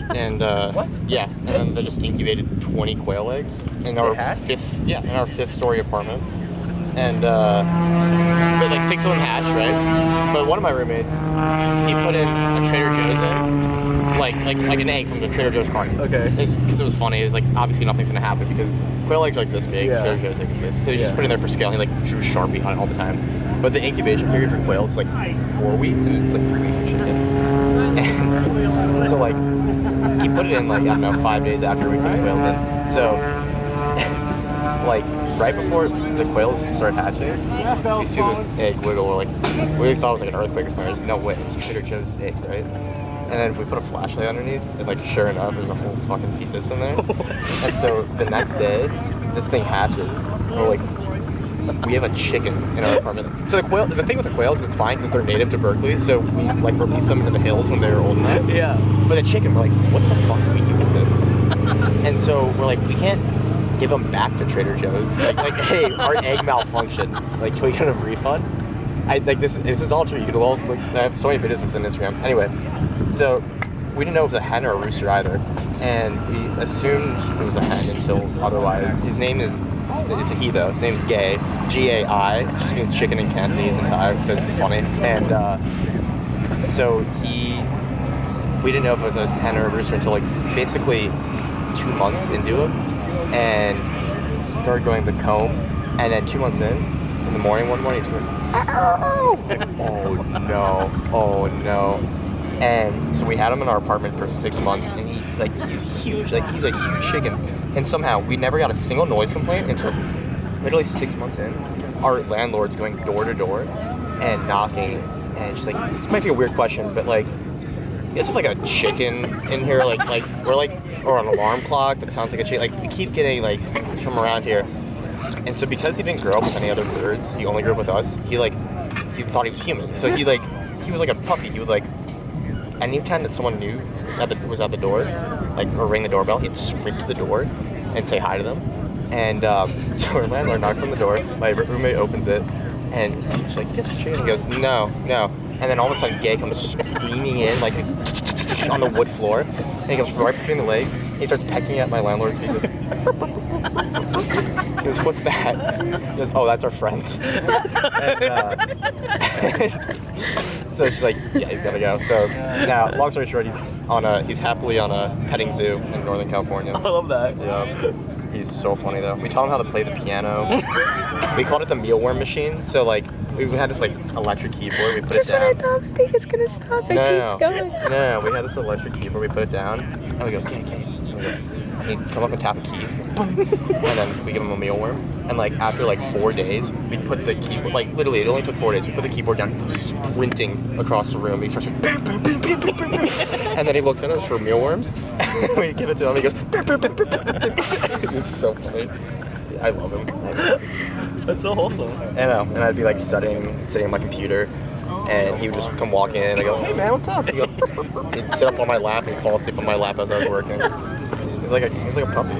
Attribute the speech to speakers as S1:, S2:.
S1: And
S2: what?
S1: Yeah, and then they just incubated 20 quail eggs in our fifth story apartment. And but like 6 of them hatched, right? But one of my roommates, he put in a Trader Joe's egg, like an egg from the Trader Joe's carton.
S2: Okay.
S1: Because it was funny. It was like obviously nothing's gonna happen because quail eggs are like this big.
S2: Yeah.
S1: Trader Joe's eggs this. So you just put it in there for scale. And he like drew Sharpie on it all the time. But the incubation period for quails is like 4 weeks, and it's like 3 weeks for chickens. And so like he put it in like I don't know 5 days after we put the quails in. So like. Right before the quails start hatching, we see this egg wiggle. We're like, we really thought it was like an earthquake or something. There's no way, it's a Trader Joe's egg, right? And then if we put a flashlight underneath, and like sure enough, there's a whole fucking fetus in there. And so the next day, this thing hatches. We're like, we have a chicken in our apartment. So the thing with the quails is it's fine because they're native to Berkeley, so we like release them into the hills when they're old enough.
S2: Yeah.
S1: But the chicken, we're like, what the fuck do we do with this? And so we're like, we can't give them back to Trader Joe's. Like, hey, our egg malfunctioned. Like, can we get a refund? This is all true. You can all like, I have so many videos of this on Instagram. Anyway, so we didn't know if it was a hen or a rooster either, and we assumed it was a hen until otherwise. His name is it's a he though. His name's Gai, G-A-I, which just means chicken in Cantonese and Thai because it's funny. And so we didn't know if it was a hen or a rooster until like basically 2 months into it. And started going the comb, and then 2 months in the morning, one morning he's going, oh! Like, oh no. And so we had him in our apartment for 6 months, and he's huge, he's a huge chicken. And somehow we never got a single noise complaint until literally 6 months in. Our landlord's going door to door and knocking, and she's like, this might be a weird question, but like, you guys have like a chicken in here, like we're like, or an alarm clock that sounds like a chicken. Like we keep getting like from around here, and so because he didn't grow up with any other birds, he only grew up with us. He thought he was human, so he was like a puppy. He would like, anytime that someone new was at the door, like or ring the doorbell, he'd sprint to the door and say hi to them. And so our landlord knocks on the door. My roommate opens it, and she's like, "You guys have chicken?" He goes, "No." And then all of a sudden, Gai comes screaming in, like, on the wood floor. And he goes right between the legs. He starts pecking at my landlord's feet. He goes, what's that? He goes, oh, that's our friend. So she's like, yeah, he's got to go. So now, long story short, he's happily on a petting zoo in Northern California.
S2: I love that.
S1: Yeah. He's so funny, though. We taught him how to play the piano. We called it the mealworm machine. So, like, we had this like electric keyboard. We put it down.
S3: Just when I think it's gonna stop, it keeps going.
S1: No, we had this electric keyboard. We put it down, and we go, okay. And he'd come up and tap a key, and then we give him a mealworm. And like after like 4 days, we'd put the keyboard. Like literally, it only took 4 days. We put the keyboard down, sprinting across the room. He starts going, bam, bam, bam, bam, bam, bam, bam. And then he looks at us for mealworms. We give it to him. He goes, bam, bam, bam, bam, bam, bam. It's so funny. I love him.
S2: That's so wholesome.
S1: I know, and I'd be like studying, sitting on my computer, and he would just come walk in, and I go, hey man, what's up? He'd sit up on my lap and fall asleep on my lap as I was working. He's like a puppy.